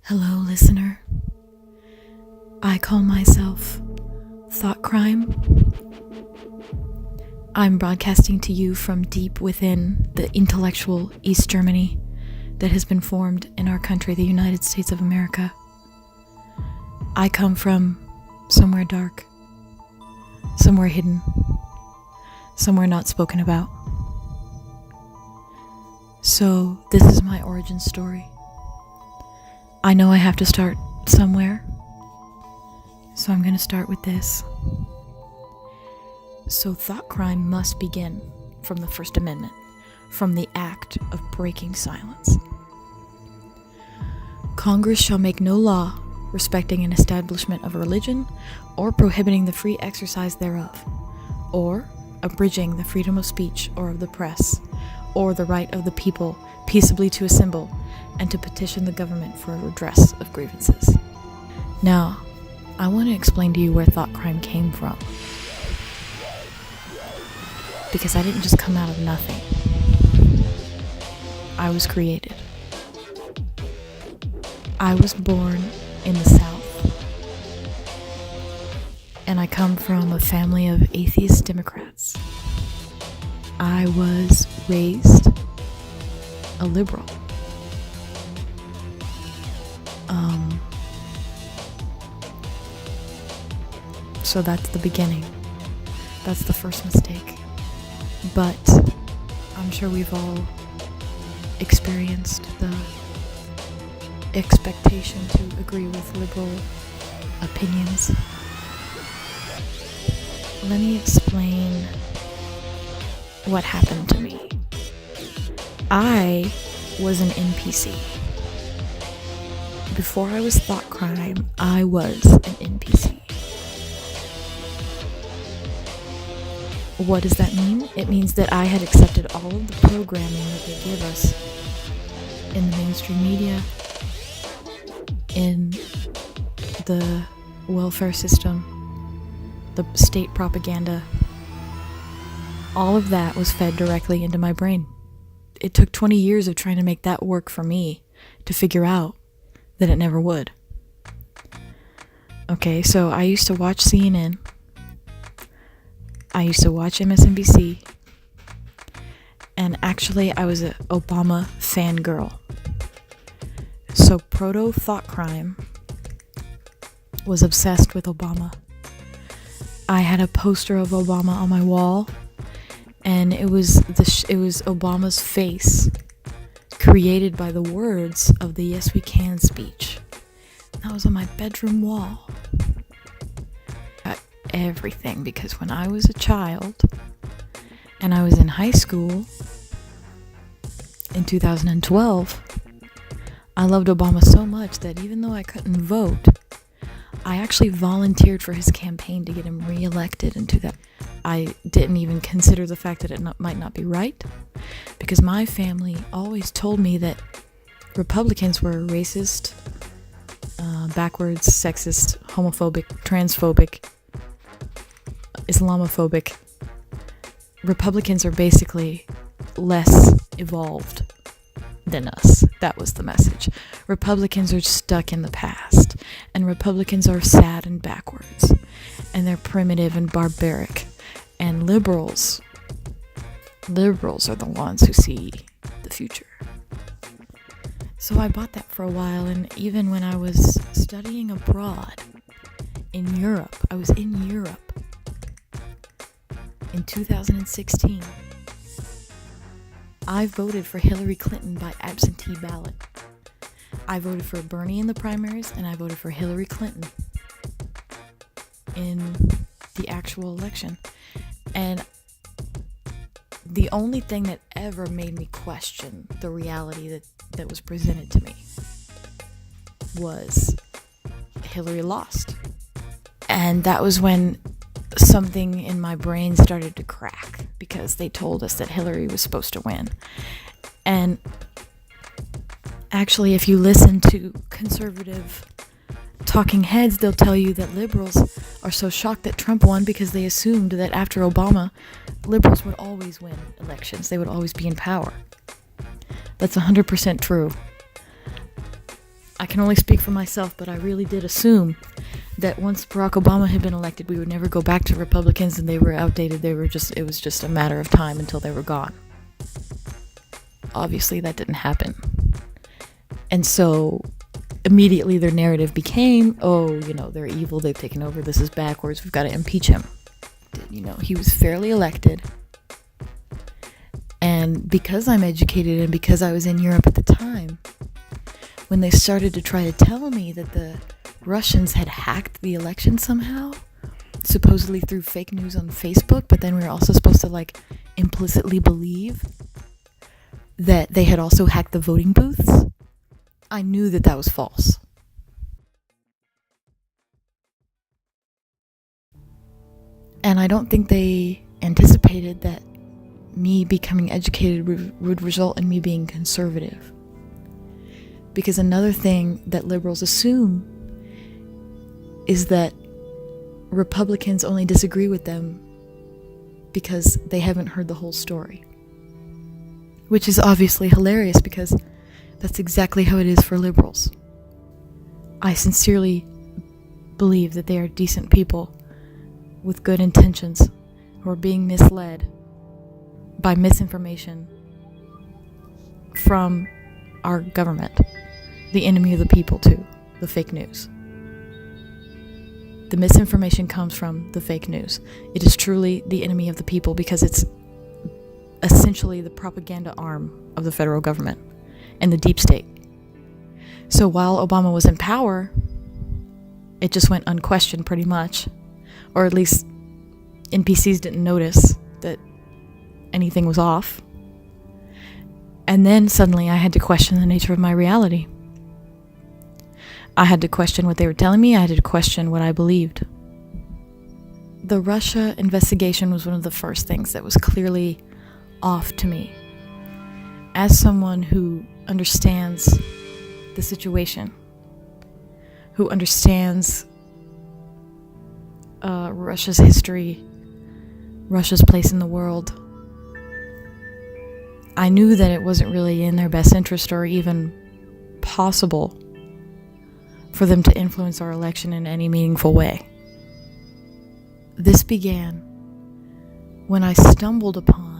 Hello, listener. I call myself Thot Crime. I'm broadcasting to you from deep within the intellectual East Germany that has been formed in our country, the United States of America. I come from somewhere dark, somewhere hidden, somewhere not spoken about. So this is my origin story. I know I have to start somewhere, so I'm going to start with this. So thought crime must begin from the First Amendment, from the act of breaking silence. Congress shall make no law respecting an establishment of religion or prohibiting the free exercise thereof, or abridging the freedom of speech or of the press, or the right of the people peaceably to assemble and to petition the government for a redress of grievances. Now, I want to explain to you where thought crime came from. Because I didn't just come out of nothing. I was created. I was born in the South. And I come from a family of atheist Democrats. I was raised a liberal. So that's the beginning. That's the first mistake. But I'm sure we've all experienced the expectation to agree with liberal opinions. Let me explain what happened to me. I was an NPC. Before I was thought crime, I was an NPC. What does that mean? It means that I had accepted all of the programming that they give us in the mainstream media, in the welfare system, the state propaganda. All of that was fed directly into my brain. It took 20 years of trying to make that work for me to figure out that it never would. Okay, so I used to watch CNN. I used to watch MSNBC, and actually I was an Obama fangirl. So proto-thought crime was obsessed with Obama. I had a poster of Obama on my wall, and it was Obama's face created by the words of the Yes We Can speech. That was on my bedroom wall. Everything, because when I was a child and I was in high school in 2012, I loved Obama so much that even though I couldn't vote, I actually volunteered for his campaign to get him re-elected into that. I didn't even consider the fact that it might not be right, because my family always told me that Republicans were racist, backwards, sexist, homophobic, transphobic, Islamophobic. Republicans are basically less evolved than us. That was the message. Republicans are stuck in the past, and Republicans are sad and backwards, and they're primitive and barbaric, and liberals are the ones who see the future. So I bought that for a while, and even when I was studying abroad in Europe, I was in Europe in 2016, I voted for Hillary Clinton by absentee ballot. I voted for Bernie in the primaries, and I voted for Hillary Clinton in the actual election. And the only thing that ever made me question the reality that was presented to me was Hillary lost. And that was when something in my brain started to crack, because they told us that Hillary was supposed to win. And actually, if you listen to conservative talking heads, they'll tell you that liberals are so shocked that Trump won because they assumed that after Obama, liberals would always win elections. They would always be in power. That's 100% true. I can only speak for myself, but I really did assume that once Barack Obama had been elected, we would never go back to Republicans and they were outdated. It was just a matter of time until they were gone. Obviously, that didn't happen. And so immediately their narrative became, oh, they're evil, they've taken over, this is backwards, we've got to impeach him. He was fairly elected. And because I'm educated and because I was in Europe at the time, when they started to try to tell me that the Russians had hacked the election somehow, supposedly through fake news on Facebook, but then we were also supposed to implicitly believe that they had also hacked the voting booths, I knew that that was false. And I don't think they anticipated that me becoming educated would result in me being conservative. Because another thing that liberals assume is that Republicans only disagree with them because they haven't heard the whole story. Which is obviously hilarious because that's exactly how it is for liberals. I sincerely believe that they are decent people with good intentions who are being misled by misinformation from our government, the enemy of the people too, the fake news. The misinformation comes from the fake news. It is truly the enemy of the people because it's essentially the propaganda arm of the federal government and the deep state. So while Obama was in power, it just went unquestioned pretty much, or at least NPCs didn't notice that anything was off. And then suddenly I had to question the nature of my reality. I had to question what they were telling me. I had to question what I believed. The Russia investigation was one of the first things that was clearly off to me. As someone who understands the situation, who understands Russia's history, Russia's place in the world, I knew that it wasn't really in their best interest or even possible for them to influence our election in any meaningful way. This began when I stumbled upon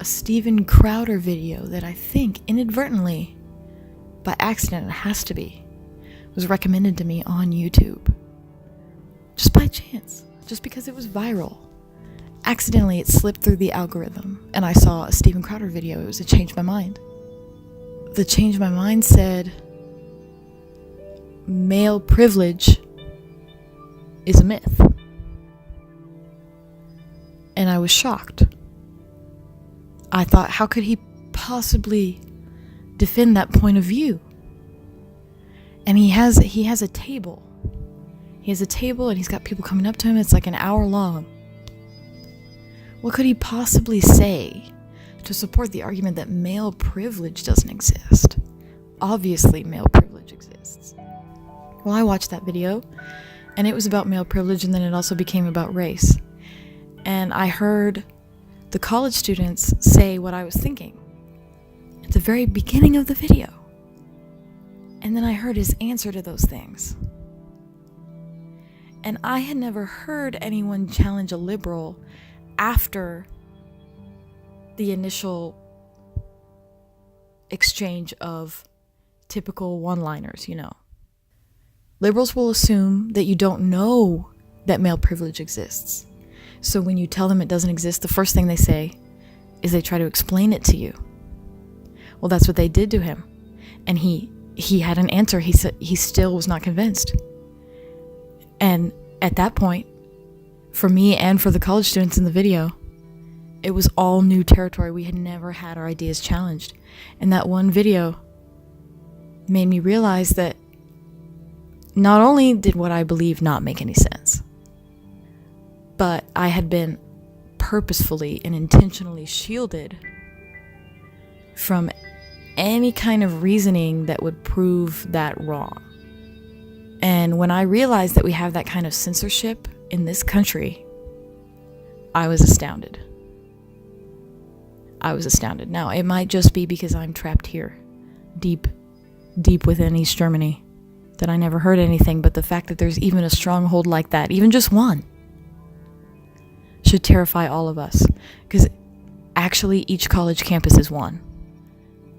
a Steven Crowder video that I think inadvertently, by accident it has to be, was recommended to me on YouTube. Just by chance, just because it was viral. Accidentally it slipped through the algorithm and I saw a Steven Crowder video. It was a Change My Mind. The Change My Mind said, male privilege is a myth. And I was shocked. I thought, how could he possibly defend that point of view? And he has a table. He has a table and he's got people coming up to him. It's like an hour long. What could he possibly say to support the argument that male privilege doesn't exist? Obviously, male privilege exists. Well, I watched that video, and it was about male privilege, and then it also became about race. And I heard the college students say what I was thinking at the very beginning of the video. And then I heard his answer to those things. And I had never heard anyone challenge a liberal after the initial exchange of typical one-liners, Liberals will assume that you don't know that male privilege exists. So when you tell them it doesn't exist, the first thing they say is they try to explain it to you. Well, that's what they did to him. And he had an answer. He said he still was not convinced. And at that point, for me and for the college students in the video, it was all new territory. We had never had our ideas challenged. And that one video made me realize that not only did what I believed not make any sense, but I had been purposefully and intentionally shielded from any kind of reasoning that would prove that wrong. And when I realized that we have that kind of censorship in this country, I was astounded. Now, it might just be because I'm trapped here, deep deep within East Germany that I never heard anything, but the fact that there's even a stronghold like that, even just one, should terrify all of us. Because actually, each college campus is one.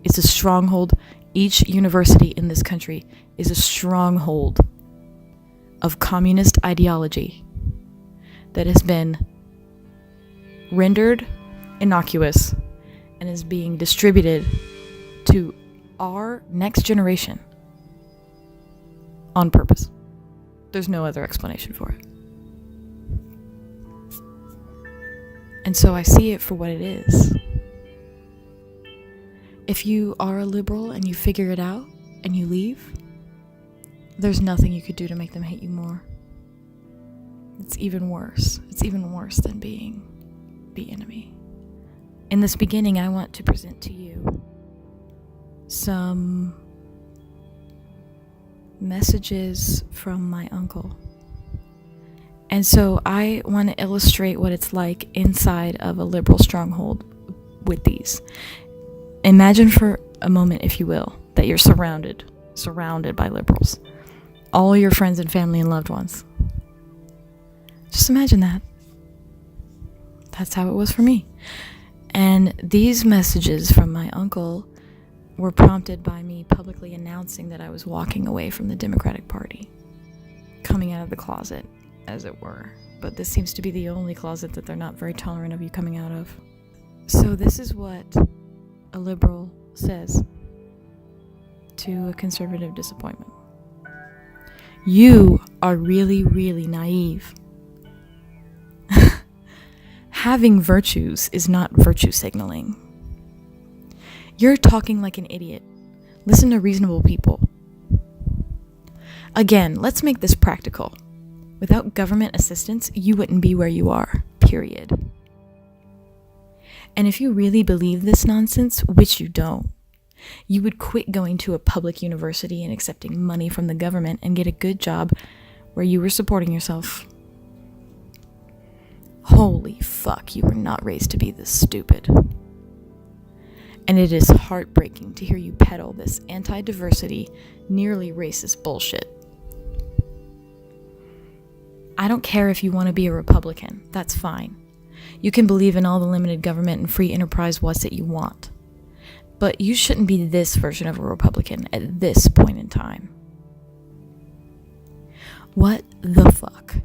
It's a stronghold. Each university in this country is a stronghold of communist ideology that has been rendered innocuous and is being distributed to our next generation on purpose. There's no other explanation for it. And so I see it for what it is. If you are a liberal and you figure it out and you leave, there's nothing you could do to make them hate you more. It's even worse. It's even worse than being the enemy. In this beginning, I want to present to you some messages from my uncle. And so I want to illustrate what it's like inside of a liberal stronghold with these. Imagine for a moment, if you will, that you're surrounded by liberals. All your friends and family and loved ones. Just imagine that. That's how it was for me. And these messages from my uncle were prompted by me publicly announcing that I was walking away from the Democratic Party. Coming out of the closet, as it were. But this seems to be the only closet that they're not very tolerant of you coming out of. So this is what a liberal says to a conservative disappointment. You are really, really naive. Having virtues is not virtue signaling. You're talking like an idiot. Listen to reasonable people. Again, let's make this practical. Without government assistance, you wouldn't be where you are, period. And if you really believe this nonsense, which you don't, you would quit going to a public university and accepting money from the government and get a good job where you were supporting yourself. Holy fuck, you were not raised to be this stupid. And it is heartbreaking to hear you peddle this anti-diversity, nearly racist bullshit. I don't care if you want to be a Republican. That's fine. You can believe in all the limited government and free enterprise what's that you want. But you shouldn't be this version of a Republican at this point in time. What the fuck?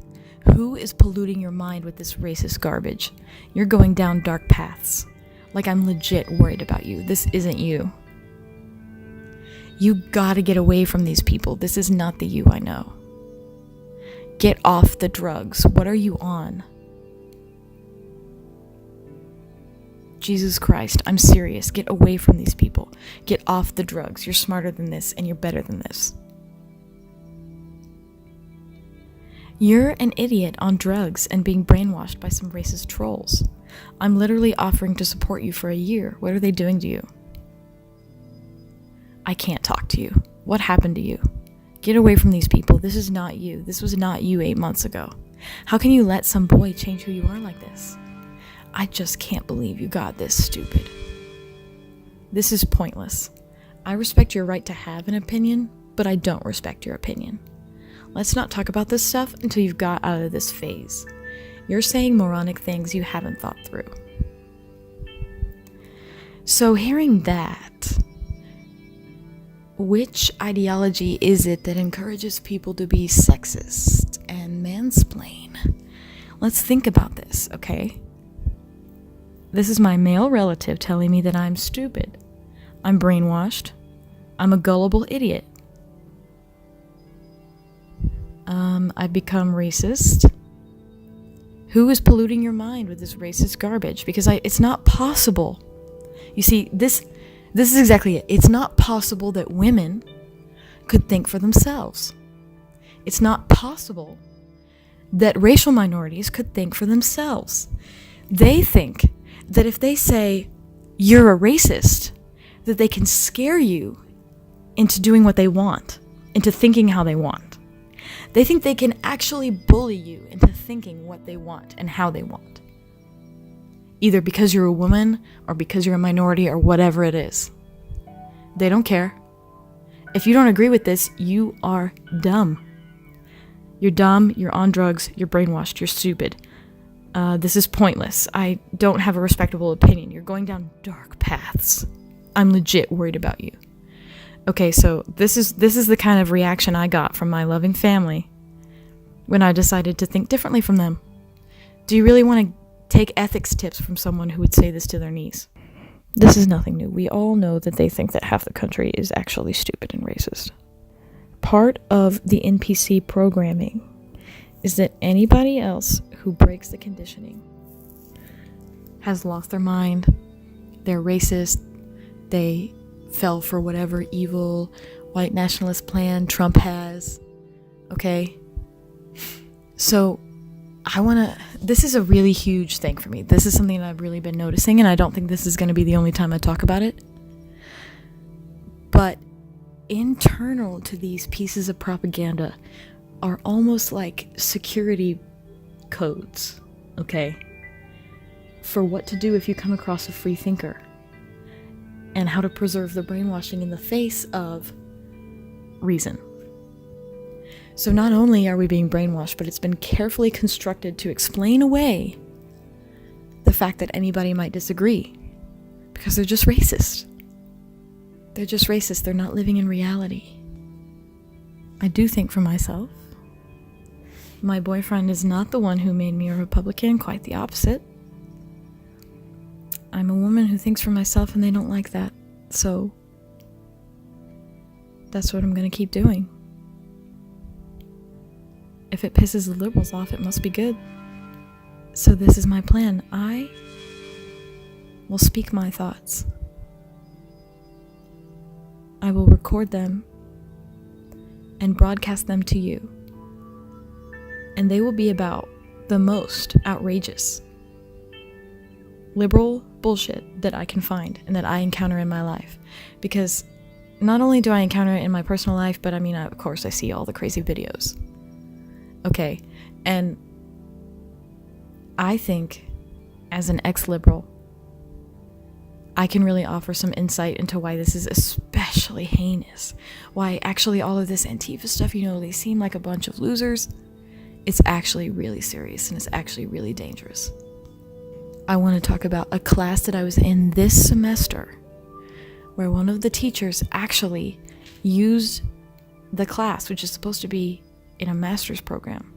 Who is polluting your mind with this racist garbage? You're going down dark paths. Like I'm legit worried about you. This isn't you. You gotta get away from these people. This is not the you I know. Get off the drugs. What are you on? Jesus Christ, I'm serious. Get away from these people. Get off the drugs. You're smarter than this and you're better than this. You're an idiot on drugs and being brainwashed by some racist trolls. I'm literally offering to support you for a year. What are they doing to you? I can't talk to you. What happened to you? Get away from these people. This is not you. This was not you 8 months ago. How can you let some boy change who you are like this? I just can't believe you got this stupid. This is pointless. I respect your right to have an opinion, but I don't respect your opinion. Let's not talk about this stuff until you've got out of this phase. You're saying moronic things you haven't thought through. So hearing that, which ideology is it that encourages people to be sexist and mansplain? Let's think about this, okay? This is my male relative telling me that I'm stupid. I'm brainwashed. I'm a gullible idiot. I've become racist. Who is polluting your mind with this racist garbage? Because it's not possible. You see, this is exactly it. It's not possible that women could think for themselves. It's not possible that racial minorities could think for themselves. They think that if they say, you're a racist, that they can scare you into doing what they want, into thinking how they want. They think they can actually bully you into thinking what they want and how they want. Either because you're a woman or because you're a minority or whatever it is. They don't care. If you don't agree with this, you are dumb. You're dumb, you're on drugs, you're brainwashed, you're stupid. This is pointless. I don't have a respectable opinion. You're going down dark paths. I'm legit worried about you. Okay, so this is the kind of reaction I got from my loving family when I decided to think differently from them. Do you really want to take ethics tips from someone who would say this to their niece? This is nothing new. We all know that they think that half the country is actually stupid and racist. Part of the NPC programming is that anybody else who breaks the conditioning has lost their mind, they're racist, they fell for whatever evil white nationalist plan Trump has, okay? So this is a really huge thing for me. This is something that I've really been noticing, and I don't think this is going to be the only time I talk about it. But internal to these pieces of propaganda are almost like security codes, okay? For what to do if you come across a free thinker, and how to preserve the brainwashing in the face of reason. So not only are we being brainwashed, but it's been carefully constructed to explain away the fact that anybody might disagree, because they're just racist. They're just racist. They're not living in reality. I do think for myself. My boyfriend is not the one who made me a Republican, quite the opposite. I'm a woman who thinks for myself, and they don't like that. So that's what I'm going to keep doing. If it pisses the liberals off, it must be good. So this is my plan. I will speak my thoughts. I will record them and broadcast them to you. And they will be about the most outrageous liberal bullshit that I can find and that I encounter in my life. Because not only do I encounter it in my personal life, but of course I see all the crazy videos. Okay, and I think as an ex-liberal, I can really offer some insight into why this is especially heinous. Why actually all of this Antifa stuff, they seem like a bunch of losers. It's actually really serious, and it's actually really dangerous. I want to talk about a class that I was in this semester where one of the teachers actually used the class, which is supposed to be in a master's program,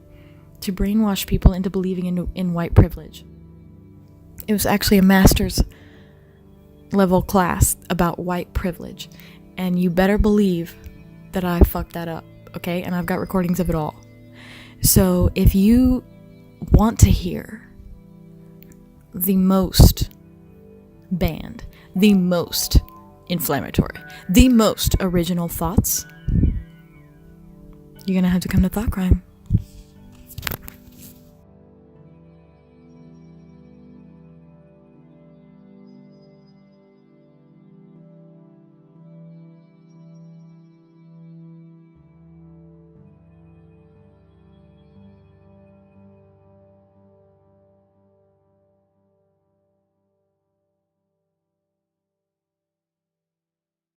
to brainwash people into believing in white privilege. It was actually a master's level class about white privilege, and you better believe that I fucked that up, okay? And I've got recordings of it all. So if you want to hear the most banned, the most inflammatory, the most original thoughts, you're gonna have to come to Thot Crime.